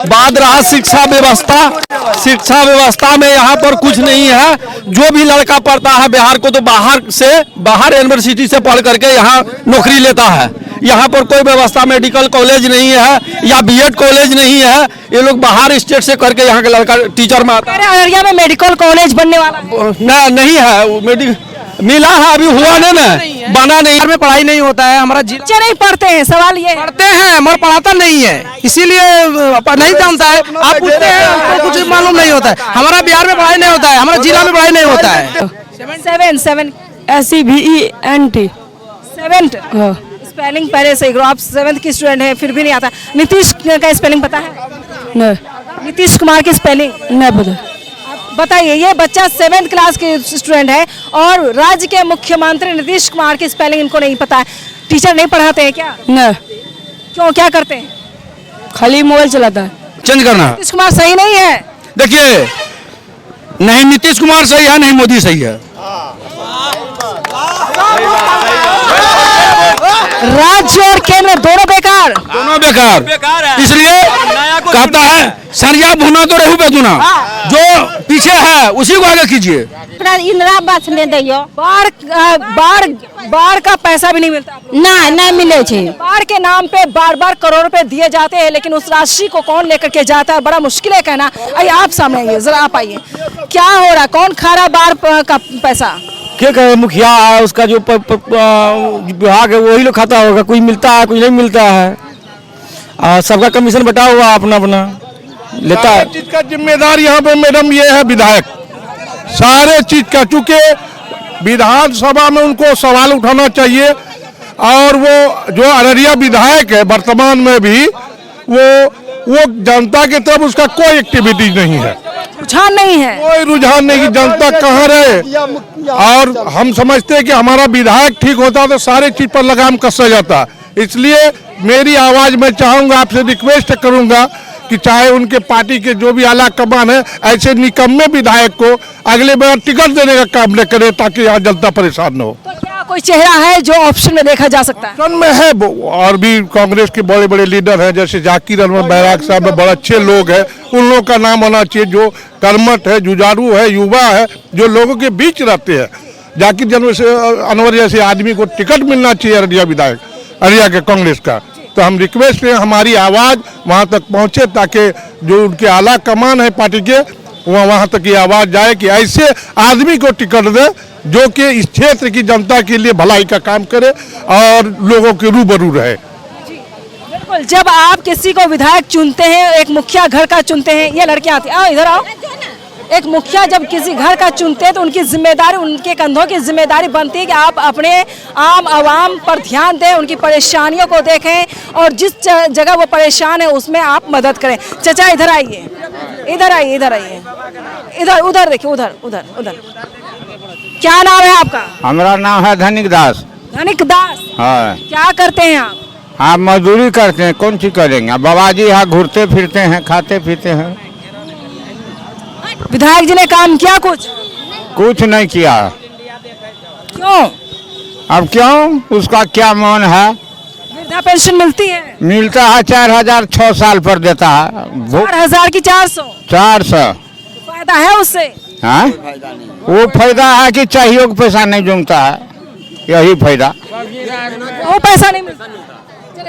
बाद रहा शिक्षा व्यवस्था में यहाँ पर कुछ नहीं है। जो भी लड़का पढ़ता है बिहार को तो बाहर यूनिवर्सिटी से पढ़ करके यहाँ नौकरी लेता है। यहाँ पर कोई व्यवस्था मेडिकल कॉलेज नहीं है या बीएड कॉलेज नहीं है। ये लोग बाहर स्टेट से करके यहाँ का लड़का टीचर में आता है। अररिया में मेडिकल कॉलेज बनने वाला नहीं है, मिला है, अभी हुआ नहीं ना, बना नहीं। में पढ़ाई नहीं होता है, हमारा बच्चे नहीं पढ़ते हैं। सवाल ये पढ़ते हैं मगर पढ़ाता नहीं है, इसीलिए नहीं जानता है। आप पूछते हैं आपको कुछ मालूम नहीं होता है। हमारा बिहार में पढ़ाई नहीं होता है, हमारा जिला में पढ़ाई नहीं होता है। 7 SEVENT 7 स्पेलिंग पहले से आप 7th की स्टूडेंट है फिर भी नहीं आता। नीतीश का स्पेलिंग पता है? नहीं नीतीश कुमार की स्पेलिंग नहीं पता। बताइए। ये बच्चा 7th क्लास के स्टूडेंट है और राज्य के मुख्यमंत्री नीतीश कुमार की स्पेलिंग इनको नहीं पता है। टीचर नहीं पढ़ाते हैं क्या? नहीं, क्यों, क्या करते हैं? खाली मोबाइल चलाता है। चेंज करना। नीतीश कुमार सही नहीं है। देखिए, नहीं नीतीश कुमार सही है, नहीं मोदी सही है। राज्य और केंद्र दोनों बेकार है। इसलिए कहता है सरिया भुना तो रेहू बेचुना, जो पीछे है उसी को आगे कीजिए। इंदिरा आवास ले दियो। बाढ़ का पैसा भी नहीं मिलता। नहीं मिले छे। बाढ़ के नाम पे बार करोड़ रुपए दिए जाते हैं, लेकिन उस राशि को कौन लेकर के जाता है, बड़ा मुश्किल है कहना। आइए आप सामने आइए, जरा आप आइए। क्या हो रहा, कौन खा रहा बाढ़ का पैसा? क्या कहे, मुखिया है उसका जो विभाग है वही लोग खाता होगा। कोई मिलता है, कोई नहीं मिलता है। सबका कमीशन बटा हुआ अपना अपना लेता है। चीज का जिम्मेदार यहाँ पे मैडम ये है विधायक, सारे चीज का। चूंकि विधानसभा में उनको सवाल उठाना चाहिए और वो जो अररिया विधायक है वर्तमान में भी वो जनता की तरफ उसका कोई एक्टिविटी नहीं है, रुझान नहीं है, कोई रुझान नहीं कि जनता कहाँ रहे। और हम समझते हैं कि हमारा विधायक ठीक होता तो सारे चीज पर लगाम कसा जाता। इसलिए मेरी आवाज में चाहूंगा, आपसे रिक्वेस्ट करूंगा कि चाहे उनके पार्टी के जो भी आला कमान है, ऐसे निकम्मे विधायक को अगले बार टिकट देने का काम न करे ताकि यहाँ जनता परेशान न हो। तो क्या कोई चेहरा है जो ऑप्शन में देखा जा सकता है? ऑप्शन में है और भी कांग्रेस के बड़े बड़े लीडर हैं, जैसे जाकिर अहमद बैराग साहब में बड़े अच्छे लोग हैं। उन लोगों का नाम होना चाहिए जो कर्मठ है, जुझारू है, युवा है, जो लोगों के बीच रहते हैं। जाकिर अनवर जैसे आदमी को टिकट मिलना चाहिए अररिया विधायक, अररिया के कांग्रेस का। तो हम रिक्वेस्ट हैं हमारी आवाज़ वहाँ तक पहुँचे ताकि जो उनके आला कमान है पार्टी के वहाँ तक ये आवाज़ जाए कि ऐसे आदमी को टिकट दे जो कि इस क्षेत्र की जनता के लिए भलाई का काम करे और लोगों के रूबरू रहे। बिल्कुल, जब आप किसी को विधायक चुनते हैं, एक मुखिया घर का चुनते हैं, ये लड़कियाँ आती हैं, इधर आओ। एक मुखिया जब किसी घर का चुनते हैं तो उनकी जिम्मेदारी, उनके कंधों की जिम्मेदारी बनती है कि आप अपने आम आवाम पर ध्यान दें, उनकी परेशानियों को देखें और जिस जगह वो परेशान है उसमें आप मदद करें। चाचा इधर आइए, इधर आइए, इधर आइए, इधर उधर देखिए, उधर उधर उधर। क्या नाम है आपका? हमारा नाम है धनिक दास। धनिक दास। हाँ। क्या करते हैं आप? हाँ, मजदूरी करते हैं, कौन सी करेंगे। बाबा जी यहाँ घूरते फिरते हैं, खाते पीते हैं। विधायक जी ने काम किया? कुछ नहीं किया। क्यों? अब क्यों, उसका क्या मन है। वृद्धा पेंशन मिलती है? मिलता है 4,000 6 साल पर देता है। 4,000 की 400? 400। फायदा है उससे? हाँ, वो फायदा है कि चाहिए को पैसा नहीं जमता है, यही फायदा। वो पैसा नहीं मिलता,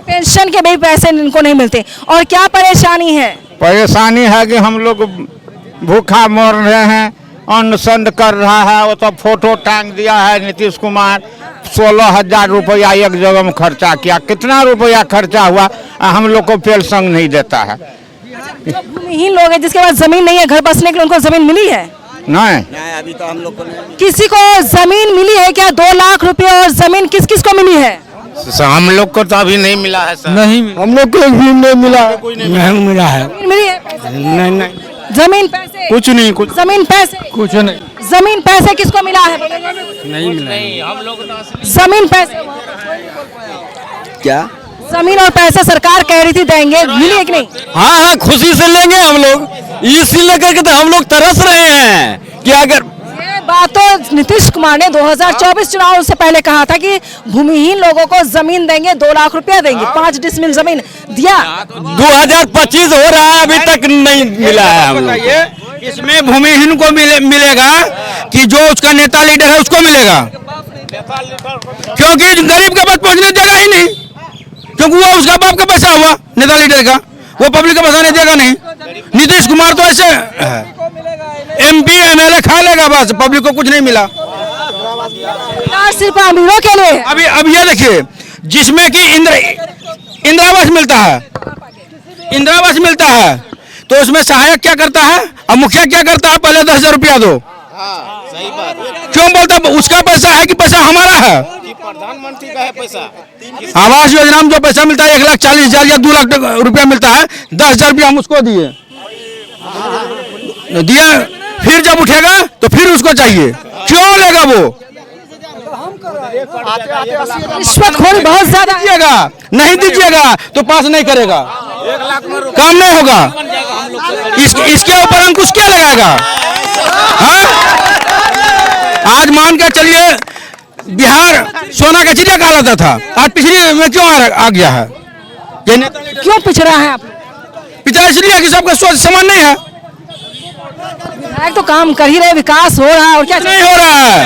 पेंशन के भी पैसे इनको नहीं मिलते। और क्या परेशानी है? परेशानी है कि हम लोग भूखा मर रहे हैं, अनशन कर रहा है। वो तो फोटो टांग दिया है नीतीश कुमार, 16,000 रुपया एक जगह में खर्चा किया। कितना रुपया खर्चा हुआ, हम लोग को पेंशन नहीं देता है। भूमिहीन लोग हैं जिसके पास जमीन नहीं है घर बसने के लिए, उनको जमीन मिली है? नहीं, अभी तो हम लोग को किसी को जमीन मिली है क्या? 2 लाख रुपए और जमीन किस किस को मिली है? हम लोग को तो अभी नहीं मिला है सर। नहीं, हम लोग को भी नहीं मिला, नहीं मिला है। मिली है? नहीं, जमीन पैसे कुछ नहीं, कुछ जमीन पैसे कुछ नहीं। जमीन पैसे किसको मिला है? नहीं मिला, हम लोग जमीन पैसे क्या जमीन और पैसे सरकार कह रही थी देंगे, मिली है कि नहीं? हाँ, खुशी से लेंगे हम लोग। इसी लेकर के तो हम लोग तरस रहे हैं कि अगर बात तो नीतीश कुमार ने 2024 चुनाव से पहले कहा था कि भूमिहीन लोगों को जमीन देंगे, 2 लाख रुपया देंगे, 5 डिसमिल जमीन दिया। 2025 हो रहा है, अभी तक नहीं मिला है हम लोग। इसमें भूमिहीन को मिलेगा कि जो उसका नेता लीडर है उसको मिलेगा, क्योंकि गरीब के पास पहुंचने देगा ही नहीं, क्योंकि वो उसका बाप का पैसा हुआ नेता लीडर का, वो पब्लिक का पैसा नहीं देगा नहीं। नीतीश कुमार तो ऐसे MP MLA खा लेगा, बस पब्लिक को कुछ नहीं मिला। सिर्फ अमीरों के लिए। अब ये देखिए, जिसमें कि इंदिरावास मिलता है, इंदिरावास मिलता है, तो उसमें सहायक क्या करता है और मुखिया क्या करता है, पहले 10,000 रुपया दो। क्यों बोलता है उसका पैसा है कि पैसा हमारा है? प्रधानमंत्री का है पैसा। आवास योजना में जो पैसा मिलता है 1,40,000 या 2 लाख रुपया मिलता है, 10,000 रुपया हम उसको दिए, फिर जब उठेगा तो फिर उसको चाहिए, क्यों लेगा वो? रिश्वतखोरी बहुत ज्यादा है। दीजिएगा, नहीं दीजिएगा तो पास नहीं करेगा, काम नहीं होगा। इसके ऊपर अंकुश क्या लगाएगा? हाँ? आज मान के चलिए बिहार सोना का चिड़िया कहलाता था, आज पिछड़ी में क्यों आ गया है? क्यों पिछड़ा है आप? पिछड़ा इसलिए कि सबका सोच समान नहीं है। विधायक तो काम कर ही रहे, विकास हो रहा है, और क्या नहीं हो रहा है,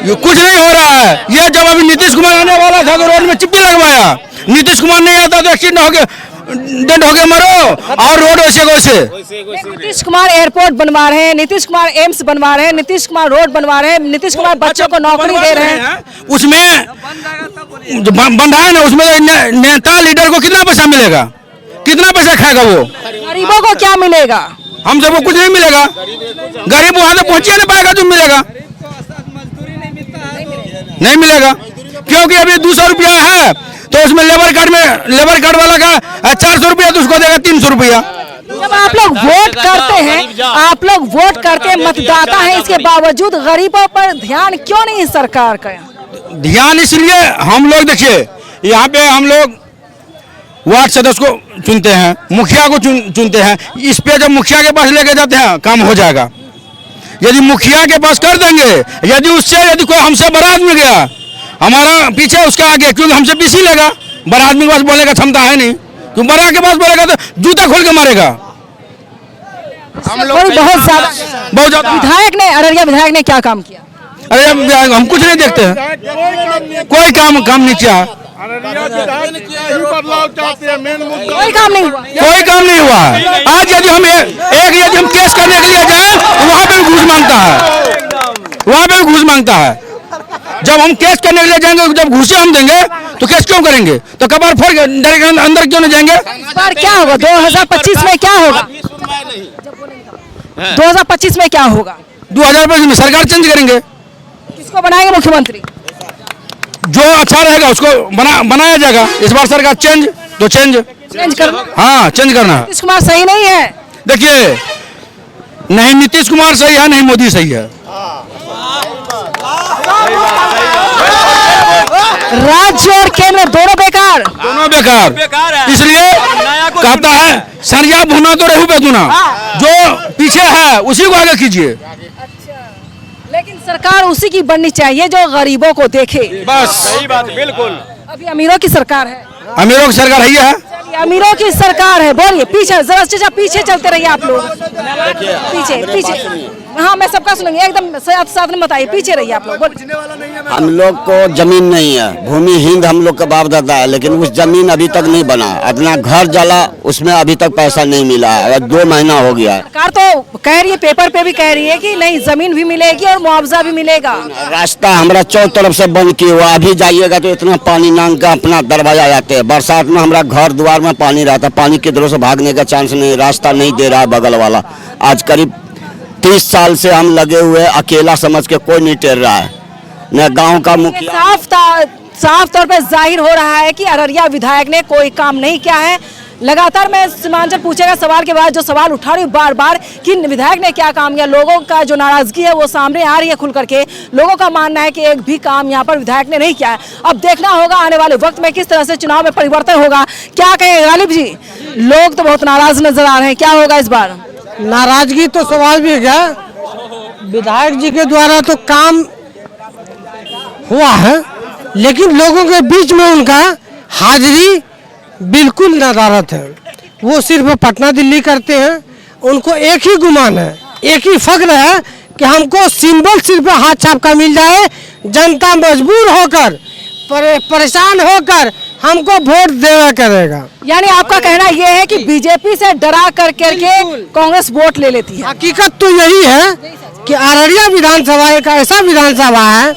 ये कुछ नहीं हो रहा है। ये जब अभी नीतीश कुमार आने वाला था तो रोड में चिप्पी लगवाया, नीतीश कुमार नहीं आता तो एक्सीडेंट हो गया, डेंट हो गया, मरो, और रोड वैसे वैसे। नीतीश कुमार एयरपोर्ट बनवा रहे हैं, नीतीश कुमार एम्स बनवा रहे हैं, नीतीश कुमार रोड बनवा रहे हैं, नीतीश कुमार बच्चों को नौकरी दे रहे हैं। उसमें जो बन रहा है ना, उसमें नेता लीडर को कितना पैसा मिलेगा? कितना पैसा खाएगा वो? गरीबों को क्या मिलेगा? हम सबको कुछ नहीं मिलेगा, गरीब वहां तक पहुंच नहीं पाएगा, जो मिलेगा नहीं मिलेगा, क्योंकि अभी 200 रुपया है तो उसमें लेबर कार्ड वाला का 400 रुपया तो उसको देगा 300 रुपया। जब आप लोग वोट करते हैं, आप लोग वोट करते हैं, मतदाता हैं, इसके बावजूद गरीबों पर ध्यान क्यों नहीं है सरकार का? ध्यान इसलिए हम लोग देखिए, यहाँ पे हम लोग वार्ड सदस्य को चुनते हैं, मुखिया को चुनते हैं, इस पे जब मुखिया के पास लेके जाते हैं काम हो जाएगा। यदि मुखिया के पास कर देंगे, यदि कोई हमसे बड़ा आदमी गया, हमारा पीछे उसका आगे, क्योंकि हमसे पीछे लेगा, बड़ा आदमी के पास बोलने का क्षमता है नहीं, क्योंकि बड़ा के पास बोलेगा तो जूता खोल के मारेगा। हम लोग बहुत ज्यादा विधायक ने, अररिया विधायक ने क्या काम किया? अरे हम कुछ नहीं देखते हैं, कोई काम नहीं किया, कोई काम नहीं हुआ, कोई काम नहीं हुआ। आज यदि हम केस करने के लिए जाए तो वहाँ पे भी घूस मांगता है, वहाँ पे भी घूस मांगता है। जब हम केस करने के लिए जाएंगे, जब घूसे हम देंगे तो केस क्यों करेंगे? तो कबार फोड़ के डायरेक्ट अंदर क्यों नहीं जाएंगे? इस बार क्या होगा? 2025 में क्या होगा? 2025 में क्या होगा? 2025 में सरकार चेंज करेंगे। किसको बनाएंगे मुख्यमंत्री? जो अच्छा रहेगा उसको बनाया जाएगा। इस बार सरकार चेंज करना। हाँ, चेंज करना। नीतीश कुमार सही नहीं है। देखिए, नहीं नीतीश कुमार सही है, नहीं मोदी सही है। राज्य और केंद्र दोनों बेकार, दोनों बेकार। इसलिए कहता है सरिया भुना तो रहू बेदुना, जो पीछे है उसी को आगे कीजिए। लेकिन सरकार उसी की बननी चाहिए जो गरीबों को देखे। बस सही बात, बिल्कुल। अभी अमीरों की सरकार है, अमीरों की सरकार है। अमीरों की सरकार है। बोलिए, पीछे जरा चाचा, पीछे चलते रहिए आप लोग, पीछे। हाँ, मैं सबका सुनेंगे, एकदम साथ में बताइए, पीछे रहिए आप लोग। हम लोग को जमीन नहीं है, भूमिहीन हम लोग का बाप दादा है, लेकिन उस जमीन अभी तक नहीं बना। अपना घर जला, उसमें अभी तक पैसा नहीं मिला है, 2 महीना हो गया। सरकार तो कह रही है, पेपर पे भी कह रही है कि नहीं, जमीन भी मिलेगी और मुआवजा भी मिलेगा। रास्ता हमारा 4 तरफ से बंद किया हुआ, अभी जाइएगा तो इतना पानी नांग का अपना दरवाजा जाते हैं। बरसात में हमारा घर द्वार में पानी रहता, पानी की तरफ से भागने का चांस नहीं, रास्ता नहीं दे रहा है बगल वाला। आज करीब 30 साल से हम लगे हुए, अकेला समझ के कोई नहीं टेर रहा है, न गांव का मुखिया। साफ तौर पर जाहिर हो रहा है कि अररिया विधायक ने कोई काम नहीं किया है। लगातार मैं सीमांचल पूछेगा सवाल के बाद जो सवाल उठा रही हूँ बार बार कि विधायक ने क्या काम किया, लोगों का जो नाराजगी है वो सामने आ रही है खुल करके। लोगों का मानना है कि एक भी काम यहाँ पर विधायक ने नहीं किया है। अब देखना होगा आने वाले वक्त में किस तरह से चुनाव में परिवर्तन होगा। क्या कहें गालिब जी, लोग तो बहुत नाराज नजर आ रहे हैं, क्या होगा इस बार? नाराजगी तो स्वाभाविक है, विधायक जी के द्वारा तो काम हुआ है, लेकिन लोगों के बीच में उनका हाजिरी बिल्कुल नदारत है। वो सिर्फ पटना दिल्ली करते हैं, उनको एक ही गुमान है, एक ही फक्र है कि हमको सिंबल सिर्फ हाथ छाप का मिल जाए, जनता मजबूर होकर परेशान होकर हमको वोट देना करेगा। यानी आपका कहना यह है कि बीजेपी से डरा करके कांग्रेस वोट ले लेती है। हकीकत तो यही है कि अररिया विधानसभा एक ऐसा विधानसभा है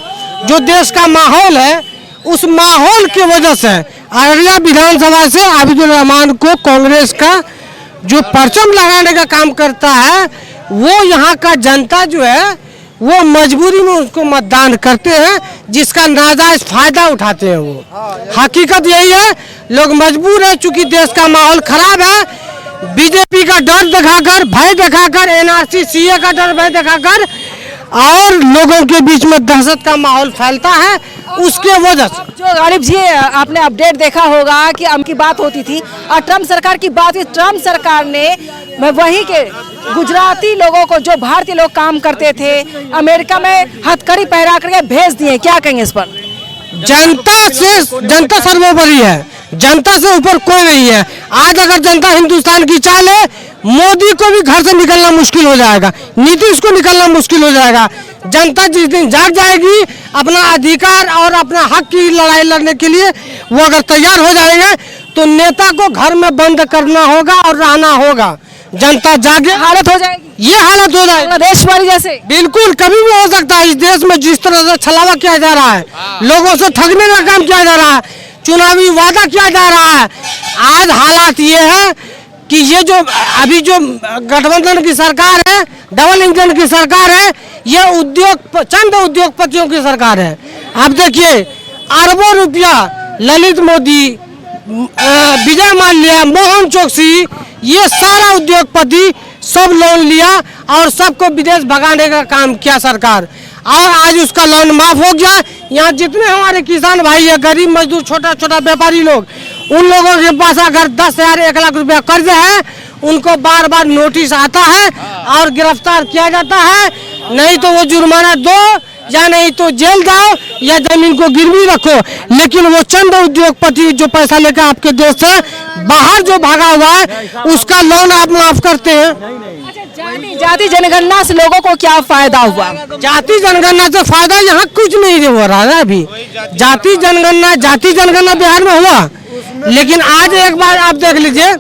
जो देश का माहौल है, उस माहौल की वजह से अररिया विधानसभा से आबिदुर रहमान को कांग्रेस का जो परचम लगाने का काम करता है, वो यहाँ का जनता जो है वो मजबूरी में उसको मतदान करते हैं, जिसका नाजायज फायदा उठाते हैं। वो हकीकत यही है, लोग मजबूर है, चूंकि देश का माहौल खराब है। बीजेपी का डर दिखाकर, भय दिखाकर, एनआरसी सीए का डर भय दिखाकर और लोगों के बीच में दहशत का माहौल फैलता है, उसके वजह से। जो गालिब जी आपने अपडेट देखा होगा कि हम की बात होती थी और ट्रम्प सरकार की बात हुई। ट्रम्प सरकार ने वहीं के गुजराती लोगों को, जो भारतीय लोग काम करते थे, अमेरिका में हथकड़ी पहरा करके भेज दिए। क्या कहेंगे इस पर? जनता सर्वोपरि है, जनता से ऊपर कोई नहीं है। आज अगर जनता हिंदुस्तान की चाल है, मोदी को भी घर से निकलना मुश्किल हो जाएगा, नीतीश को निकलना मुश्किल हो जाएगा। जनता जिस दिन जाग जाएगी, अपना अधिकार और अपना हक की लड़ाई लड़ने के लिए वो अगर तैयार हो जाएंगे, तो नेता को घर में बंद करना होगा और रहना होगा। जनता जागे, हालत हो जाएगी, ये हालत हो जाएगी देश वाली जैसे। बिल्कुल कभी भी हो सकता है। इस देश में जिस तरह से छलावा किया जा रहा है, लोगों से ठगने का काम किया जा रहा है, चुनावी वादा किया जा रहा है, आज हालात ये है कि ये जो अभी जो गठबंधन की सरकार है, डबल इंजन की सरकार है, ये चंद उद्योगपतियों की सरकार है। आप देखिए, अरबों रुपया ललित मोदी, विजय माल्या, मोहन चौकसी, ये सारा उद्योगपति सब लोन लिया और सबको विदेश भगाने का काम किया सरकार, और आज उसका लोन माफ हो गया। यहाँ जितने हमारे किसान भाई है, गरीब मजदूर, छोटा छोटा व्यापारी लोग, उन लोगों के पास अगर 10,000 1 लाख रुपया कर्ज है, उनको बार बार नोटिस आता है और गिरफ्तार किया जाता है। नहीं तो वो जुर्माना दो, या नहीं तो जेल जाओ, या जमीन को गिरवी रखो। लेकिन वो चंद उद्योगपति जो पैसा लेकर आपके देश से बाहर जो भागा हुआ है, उसका लोन आप माफ करते हैं। जाति जनगणना से लोगों को क्या फायदा हुआ? जाति जनगणना से फायदा यहाँ कुछ नहीं हो रहा है। अभी जाति जनगणना बिहार में हुआ, लेकिन आज एक बार आप देख लीजिए,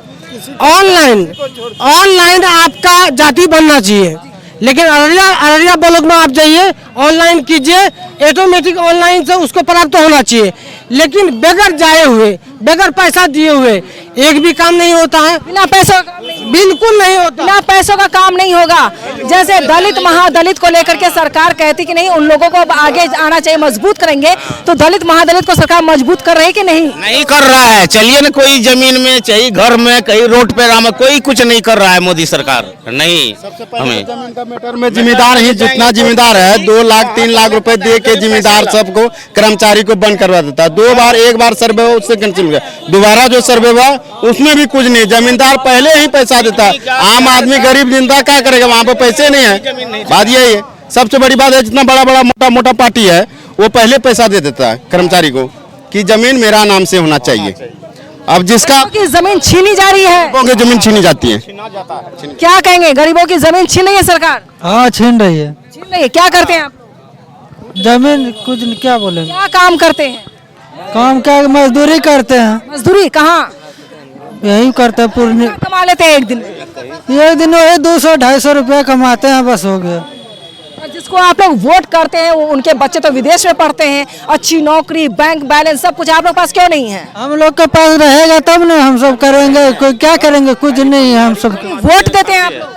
ऑनलाइन आपका जाति बनना चाहिए, लेकिन अररिया ब्लॉक में आप जाइए, ऑनलाइन कीजिए, ऑटोमेटिक ऑनलाइन से उसको प्राप्त होना चाहिए। लेकिन बगैर जाए हुए, बगैर पैसा दिए हुए एक भी काम नहीं होता है। बिना पैसों बिल्कुल नहीं होता, बिना पैसों का काम नहीं होगा। जैसे दलित महादलित को लेकर के सरकार कहती कि नहीं, उन लोगों को अब आगे आना चाहिए, मजबूत करेंगे, तो दलित महादलित को सरकार मजबूत कर रही है कि नहीं? नहीं कर रहा है। चलिए ना, कोई जमीन में, चाहे घर में, कहीं रोड पे राम, कोई कुछ नहीं कर रहा है मोदी सरकार। नहीं, हमें जमीन का मैटर में जिम्मेदार ही जितना जिम्मेदार है, 2 लाख 3 लाख रुपए दे के जिम्मेदार सबको, कर्मचारी को बंद करवा देता है। 2 बार, एक बार सर्वे हुआ, उससे कैंसिल हो गया, दोबारा जो सर्वे हुआ उसमें भी कुछ नहीं। जमींदार पहले ही पैसा देता है, आम आदमी गरीब जिंदा क्या करेगा? वहाँ पे पैसे नहीं है। बात यही है, सबसे बड़ी बात है, जितना बड़ा मोटा पार्टी है वो पहले पैसा दे देता है कर्मचारी को कि जमीन मेरा नाम से होना चाहिए। अब जिसका जमीन छीनी जा रही है, गरीबों की जमीन छीनी जाती है। क्या कहेंगे? गरीबों की जमीन छीन रही है सरकार? हाँ, छीन रही है। छीन रही है। क्या करते हैं आप? जमीन कुछ क्या बोले, क्या काम करते हैं? काम क्या, मजदूरी करते हैं। मजदूरी कहाँ? यही करते हैं पूर्ण। कमा लेते हैं एक दिन में? एक दिन वही 200-250 रुपया कमाते हैं, बस हो गया। और जिसको आप लोग वोट करते हैं, उनके बच्चे तो विदेश में पढ़ते हैं, अच्छी नौकरी, बैंक बैलेंस, सब कुछ आप लोग पास क्यों नहीं है? हम लोग के पास रहेगा तब ना हम सब करेंगे, कोई क्या करेंगे? कुछ नहीं है। हम सब वोट देते हैं आप लोग?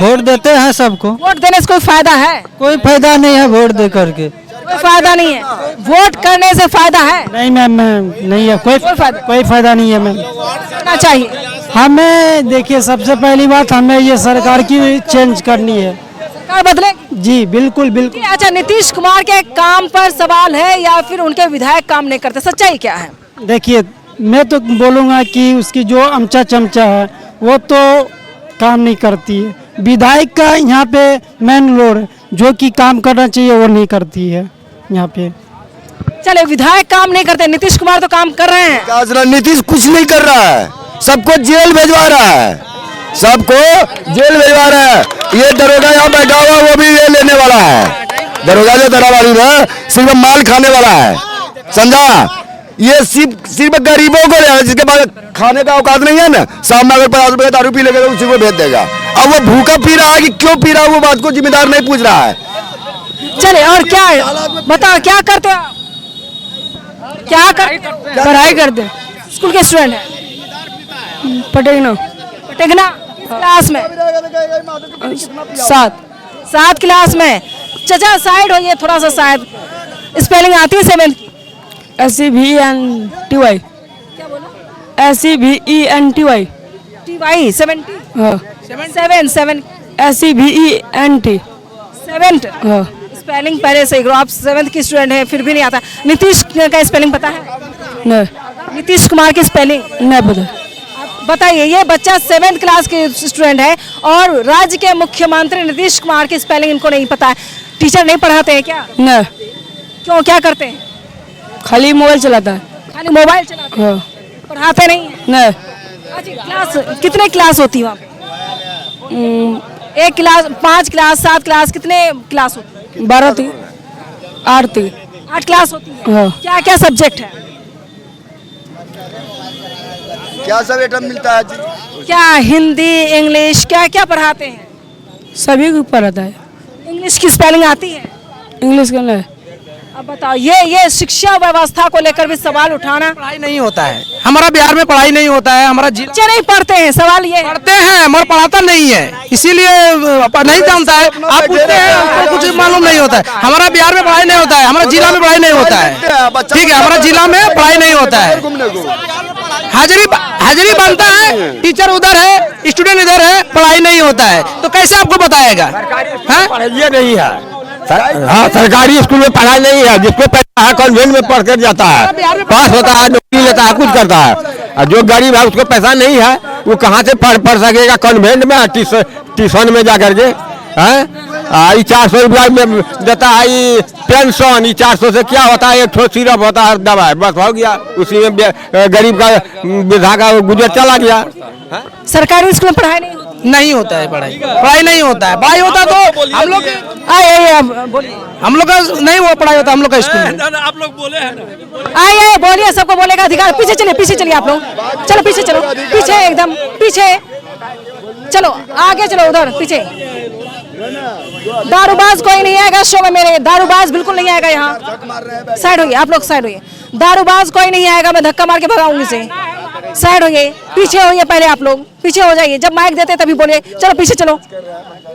वोट देते हैं सबको। वोट देने से कोई फायदा है? कोई फायदा नहीं है वोट दे करके, कोई फायदा नहीं है। वोट करने से फायदा है? नहीं मैम, नहीं है, कोई फायदा नहीं है मैम। करना चाहिए। हमें देखिए, सबसे पहली बात, हमें ये सरकार की चेंज करनी है। सरकार बदले? जी बिल्कुल बिल्कुल। अच्छा, नीतीश कुमार के काम पर सवाल है या फिर उनके विधायक काम नहीं करते? सच्चाई क्या है? देखिए, मैं तो बोलूँगा कि उसकी जो अमचा चमचा है वो तो काम नहीं करती है। विधायक का यहाँ पे मेन रोड जो कि काम करना चाहिए वो नहीं करती है यहाँ पे। चले विधायक काम नहीं करते, नीतीश कुमार तो काम कर रहे हैं। नीतीश कुछ नहीं कर रहा है, सबको जेल भेजवा रहा है, सबको जेल भेजवा रहा है। ये दरोगा यहाँ बैठा हुआ वो भी ये लेने वाला है, दरोगा जो दराबारी में सिर्फ माल खाने वाला है, समझा। ये सिर्फ गरीबों को ले, जिसके पास खाने का औकात नहीं है ना, शाम में अगर 50 रुपए का दारू पी लेगा तो उसी को भेज देगा। अब वो भूखा पी रहा है कि क्यों पी रहा है वो बात को जिम्मेदार नहीं पूछ रहा है। चले और क्या बताओ, क्या करते हो आप? क्या कर पढ़ाई करते स्कूल के स्टूडेंट हैं? पटेगना पटेगना क्लास में 7 क्लास में। चाचा साइड होइए थोड़ा सा, शायद स्पेलिंग आती है 7 की? SEVENTY SEVENTY TY 70 हाँ 7 SEVENT 7 हाँ स्पेलिंग पहले से आप 7th की स्टूडेंट है फिर भी नहीं आता। नीतीश का स्पेलिंग पता है? नहीं नीतीश कुमार की स्पेलिंग नहीं पता। बताइए, ये बच्चा 7th क्लास के स्टूडेंट है और राज्य के मुख्यमंत्री नीतीश कुमार की स्पेलिंग इनको नहीं पता है। टीचर नहीं पढ़ाते हैं क्या? नहीं, क्यों, क्या करते हैं? खाली मोबाइल चलाता है। खाली मोबाइल चलाते हैं, हाँ पढ़ाते नहीं हैं? नहीं, अच्छा, क्लास कितने क्लास होती है वहाँ पे? 1 क्लास, 5 क्लास, 7 क्लास, कितने क्लास होती है? 12 थी 8 थी 8 क्लास होती है। हाँ। क्या क्या सब्जेक्ट है? क्या सब आइटम मिलता है? क्या हिंदी, इंग्लिश, क्या क्या पढ़ाते हैं? सभी को पढ़ाता है। इंग्लिश की स्पेलिंग आती है? इंग्लिश का नहीं। अब बताओ, ये शिक्षा व्यवस्था को लेकर भी सवाल उठाना। पढ़ाई नहीं होता है हमारा बिहार में, पढ़ाई नहीं होता है हमारा जिला। बच्चे नहीं पढ़ते हैं, सवाल ये है। पढ़ते हैं मगर पढ़ाता नहीं है, इसीलिए नहीं जानता है। आप पूछते हैं हमको कुछ मालूम नहीं होता है। हमारा बिहार में पढ़ाई नहीं होता है, हमारा जिला में पढ़ाई नहीं होता है। ठीक है, हमारा जिला में पढ़ाई नहीं होता है। हाजिरी बनता है, टीचर उधर है, स्टूडेंट इधर है, पढ़ाई नहीं होता है, तो कैसे आपको बताएगा? ये नहीं है, हाँ सरकारी स्कूल में पढ़ाई नहीं है। जिसको पैसा है कॉन्वेंट में पढ़ कर जाता है, पास होता है, नौकरी लेता है, कुछ करता है। और जो गरीब है उसको पैसा नहीं है, वो कहाँ से पढ़ सकेगा? कॉन्वेंट में, ट्यूशन में जाकर के। ये 400 रुपया में देता है, ये पेंशन। ये 400 से क्या होता है? एक ठो सिरप होता है, दवा, बस हो गया। उसी में गरीब का वृद्धा का गुजर चला गया। सरकारी स्कूल में पढ़ाई नहीं होता है, पढ़ाई नहीं होता है। पढ़ाई होता तो हम लोग हम लोग का नहीं हुआ, पढ़ाई होता हम लोग का स्कूल में। आप लोग बोले हैं ना, आइए बोलिए, सबको बोलने का अधिकार। पीछे चलिए आप लोग, चलो पीछे चलो, पीछे एकदम पीछे चलो, आगे चलो, उधर पीछे। दारूबाज कोई नहीं आएगा शो में मेरे, दारूबाज बिल्कुल नहीं आएगा यहाँ। साइड होइए आप लोग, साइड होइए। दारूबाज कोई नहीं आएगा, मैं धक्का मार के भगाऊंगी से। साइड होइए, पीछे होइए, पहले आप लोग पीछे हो जाइए। जब माइक देते तभी बोलिए। चलो पीछे चलो,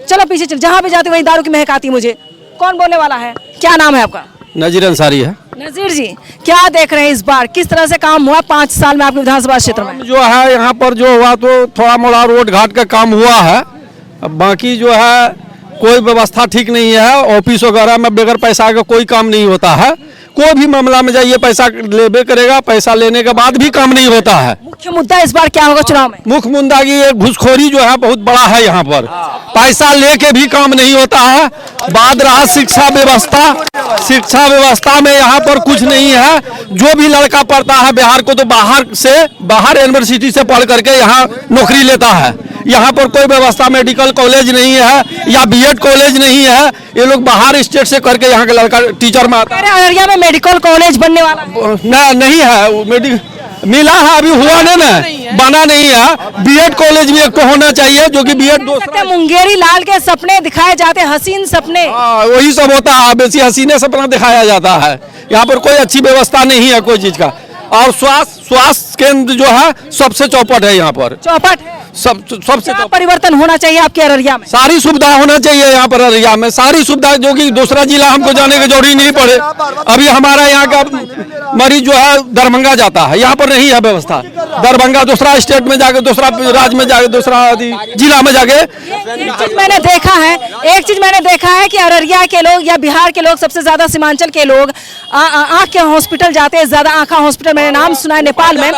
चलो पीछे चलो। जहाँ भी जाते वही दारू की महक आती मुझे। कौन बोलने वाला है? क्या नाम है आपका? नजीर अंसारी है। नजीर जी, क्या देख रहे हैं इस बार, किस तरह से काम हुआ 5 साल में आपके विधानसभा क्षेत्र में? जो है यहाँ पर जो हुआ तो थोड़ा मोड़ा रोड घाट का काम हुआ है। अब बाकी जो है कोई व्यवस्था ठीक नहीं है। ऑफिस वगैरह में बगैर पैसा का कोई काम नहीं होता है। कोई भी मामला में जाइए पैसा लेबे करेगा, पैसा लेने के बाद भी काम नहीं होता है। मुख्य मुद्दा इस बार क्या होगा चुनाव में? मुख्य मुद्दा की ये घुसखोरी जो है बहुत बड़ा है यहाँ पर। पैसा लेके भी काम नहीं होता है। बाद रहा शिक्षा व्यवस्था, शिक्षा व्यवस्था में यहाँ पर कुछ नहीं है। जो भी लड़का पढ़ता है बिहार को तो बाहर यूनिवर्सिटी से पढ़ करके यहाँ नौकरी लेता है। यहाँ पर कोई व्यवस्था मेडिकल कॉलेज नहीं है या बीएड कॉलेज नहीं है। ये लोग बाहर स्टेट से करके यहाँ का लड़का टीचर में आता है। अररिया में मेडिकल कॉलेज बनने वाला है? नहीं है, मिला है, अभी हुआ नहीं, बना नहीं है। बीएड कॉलेज भी एक तो होना चाहिए, जो कि बीएड मुंगेरी लाल के सपने दिखाए जाते, हसीन सपने। वही सब होता है, बेसी हसीने सपना दिखाया जाता है। यहाँ पर कोई अच्छी व्यवस्था नहीं है कोई चीज का। और स्वास्थ्य केंद्र जो है सबसे चौपट है यहाँ पर, चौपट है। सबसे परिवर्तन होना चाहिए आपके अररिया में? सारी सुविधा होना चाहिए यहाँ पर अररिया में, सारी सुविधा, जो कि दूसरा जिला हमको जाने की जरूरी नहीं पड़े। अभी हमारा यहाँ का मरीज जो है दरभंगा जाता है, यहाँ पर नहीं है व्यवस्था। दरभंगा दूसरा स्टेट में जाके, दूसरा राज्य में जाके, दूसरा जिला में जाके। एक चीज मैंने देखा है कि अररिया के लोग या बिहार के लोग, सबसे ज्यादा सीमांचल के लोग आँख के हॉस्पिटल जाते हैं। ज्यादा आँखा हॉस्पिटल मैंने नाम सुना है नेपाल में।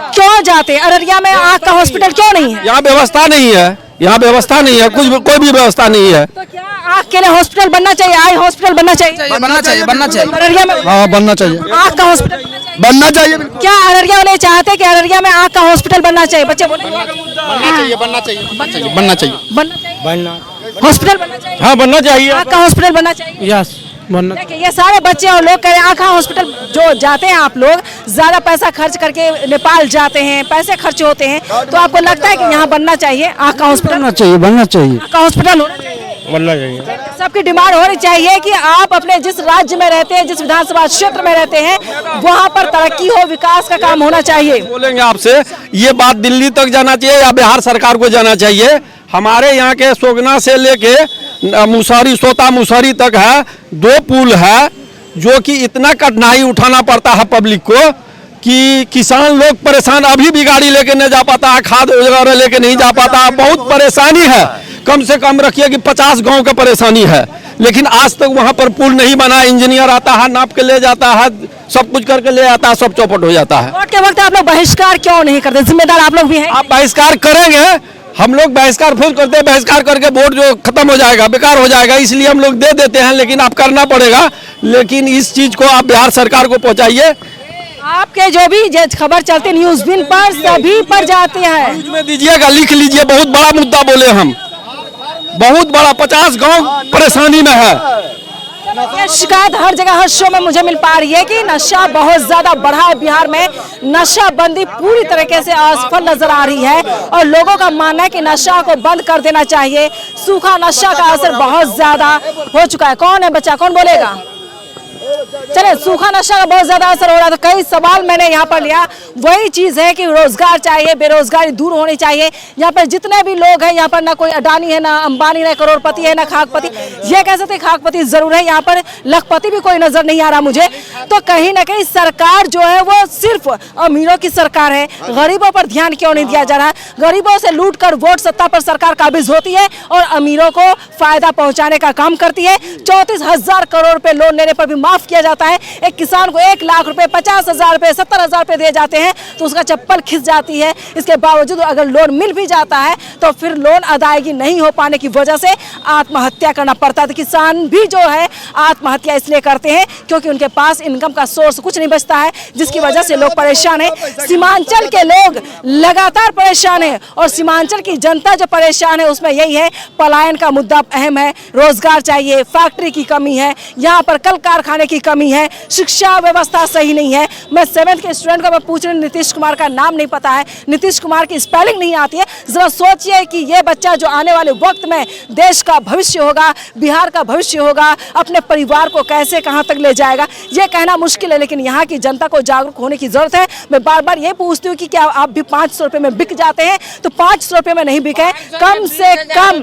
क्यों जाते? अररिया में आँख का हॉस्पिटल क्यों नहीं है? यहाँ व्यवस्था नहीं है, यहाँ व्यवस्था नहीं है, कोई भी व्यवस्था नहीं है। तो क्या आँख के लिए हॉस्पिटल बनना चाहिए, आई हॉस्पिटल बनना चाहिए? बनना चाहिए अररिया में हाँ बनना चाहिए आँख का हॉस्पिटल बनना चाहिए क्या अररिया वाले चाहते हैं कि अररिया में आँख का हॉस्पिटल बनना चाहिए? बच्चे बोले बनना चाहिए हॉस्पिटल बनना चाहिए, हाँ बनना चाहिए। आँख का हॉस्पिटल बनना चाहिए। यस बनना देखिए ये सारे बच्चे और लोग कह रहे हैं आँख का हॉस्पिटल जो जाते हैं, आप लोग ज्यादा पैसा खर्च करके नेपाल जाते हैं, पैसे खर्च होते हैं, तो आपको लगता है कि यहाँ बनना चाहिए आँख का हॉस्पिटल? बनना चाहिए आँख का हॉस्पिटल होना चाहिए। सबकी डिमांड होनी चाहिए कि आप अपने जिस राज्य में रहते हैं, जिस विधानसभा क्षेत्र में रहते हैं, वहाँ पर तरक्की हो, विकास का काम होना चाहिए। बोलेंगे आपसे, ये बात दिल्ली तक जाना चाहिए या बिहार सरकार को जाना चाहिए। हमारे यहाँ के सोगना से लेके मुसहरी, सोता मुसहरी तक है, 2 पुल है, जो कि इतना कठिनाई उठाना पड़ता है पब्लिक को कि किसान लोग परेशान, अभी भी गाड़ी लेके नहीं जा पाता है, खाद वगैरह लेके नहीं जा पाता है, बहुत परेशानी है। कम से कम रखिए कि 50 गांव का परेशानी है, लेकिन आज तक वहां पर पुल नहीं बना। इंजीनियर आता है, नाप के ले जाता है, सब कुछ करके ले आता है, सब चौपट हो जाता है। वोट के वक्त आप लोग बहिष्कार क्यों नहीं करते? जिम्मेदार आप लोग भी हैं। आप बहिष्कार करेंगे, हम लोग बहिष्कार फिर करते हैं, बहिष्कार करके वोट जो खत्म हो जाएगा, बेकार हो जाएगा, इसलिए हम लोग दे देते हैं, लेकिन आप करना पड़ेगा। लेकिन इस चीज को आप बिहार सरकार को पहुंचाइए। आपके जो भी खबर चलती न्यूज बिन पर सभी पर जाते हैं, न्यूज में दीजिएगा, लिख लीजिए, बहुत बड़ा मुद्दा बोले हम, बहुत बड़ा, 50 गांव परेशानी में है। ये शिकायत हर जगह हर शो में मुझे मिल पा रही है कि नशा बहुत ज्यादा बढ़ा है बिहार में, नशाबंदी पूरी तरीके से असफल नजर आ रही है और लोगों का मानना है कि नशा को बंद कर देना चाहिए। सूखा नशा का असर बहुत ज्यादा हो चुका है। कौन है बच्चा, कौन बोलेगा? चले, सूखा नशा का बहुत ज्यादा असर हो रहा था। कई सवाल मैंने यहाँ पर लिया, वही चीज है कि रोजगार चाहिए, बेरोजगारी दूर होनी चाहिए। यहाँ पर जितने भी लोग हैं, यहाँ पर ना कोई अडानी है, ना अंबानी, ना करोड़पति है, ना खाकपति। ये कह सकते खाकपति जरूर है, यहाँ पर लखपति भी कोई नजर नहीं आ रहा मुझे। तो कहीं ना कहीं सरकार जो है वो सिर्फ अमीरों की सरकार है, गरीबों पर ध्यान क्यों नहीं दिया जा रहा है? गरीबों से लूट कर वोट सत्ता पर सरकार काबिज होती है और अमीरों को फायदा पहुंचाने का काम करती है। 34,000 करोड़ रुपए लोन लेने पर भी माफ किया जाता है। एक किसान को 1 लाख रुपए, 50,000 रुपए, 70,000 रुपए दिए जाते हैं तो उसका चप्पल खिंच जाती है। इसके बावजूद अगर लोन मिल भी जाता है तो फिर लोन अदायगी नहीं हो पाने की वजह से आत्महत्या करना पड़ता है। तो किसान भी जो है आत्महत्या इसलिए करते हैं क्योंकि उनके पास इनकम का सोर्स कुछ नहीं बचता है, जिसकी वजह से लोग परेशान है। सीमांचल के लोग लगातार परेशान है और सीमांचल की जनता जो परेशान है उसमें यही है, पलायन का मुद्दा अहम है, रोजगार चाहिए, फैक्ट्री की कमी है, यहाँ पर कल कारखाने की कमी है, शिक्षा व्यवस्था सही नहीं है। मैं 7th के स्टूडेंट को मैं पूछ रही हूँ, नीतीश कुमार का नाम नहीं पता है, नीतीश कुमार की स्पेलिंग नहीं आती है। जरा सोचिए कि ये बच्चा जो आने वाले वक्त में देश का भविष्य होगा, बिहार का भविष्य होगा, अपने परिवार को कैसे कहाँ तक ले जाएगा, ये कहना मुश्किल है। लेकिन यहाँ की जनता को जागरूक होने की जरूरत है। मैं बार बार ये पूछती हूँ कि क्या आप भी 500 रुपये में बिक जाते हैं? तो 500 रुपये में नहीं बिके, कम से कम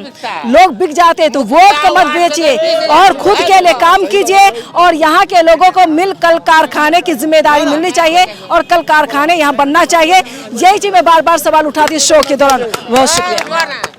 लोग बिक जाते हैं। तो वोट को मत बेचिए और खुद के लिए काम कीजिए और यहाँ के लोगों को मिल कल कारखाने की जिम्मेदारी मिलनी चाहिए और कल कारखाने यहाँ बनना चाहिए। यही चीज मैं बार बार सवाल उठाती शो के दौरान। बहुत शुक्रिया।